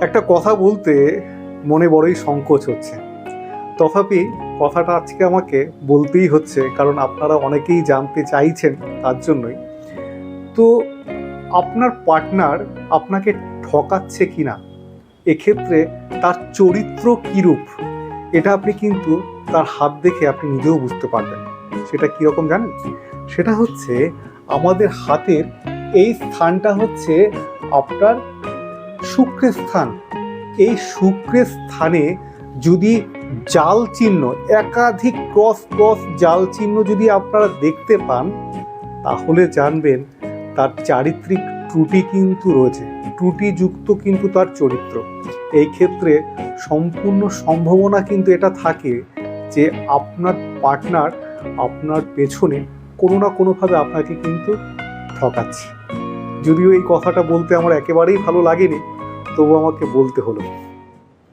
একটা কথা বলতে মনে বড়ই সংকোচ হচ্ছে, তথাপি কথাটা আজকে আমাকে বলতেই হচ্ছে, কারণ আপনারা অনেকেই জানতে চাইছেন তার জন্যই। তো আপনার পার্টনার আপনাকে ঠকাচ্ছে কিনা, এক্ষেত্রে তার চরিত্র কীরূপ, এটা আপনি কিন্তু তার হাত দেখে আপনি নিজেও বুঝতে পারবেন। সেটা কীরকম জানেন? সেটা হচ্ছে আমাদের হাতের এই স্থানটা হচ্ছে আপনার শুক্রের স্থান। এই শুক্রের স্থানে যদি জাল চিহ্ন, একাধিক ক্রস ক্রস জাল চিহ্ন যদি আপনারা দেখতে পান, তাহলে জানবেন তার চারিত্রিক ত্রুটি কিন্তু রয়েছে, ত্রুটিযুক্ত কিন্তু তার চরিত্র। এই ক্ষেত্রে সম্পূর্ণ সম্ভাবনা কিন্তু এটা থাকে যে আপনার পার্টনার আপনার পেছনে কোনো না কোনোভাবে আপনাকে কিন্তু ঠকাচ্ছে। যদিও এই কথাটা বলতে আমার একেবারেই ভালো লাগেনি, তবু আমাকে বলতে হলো।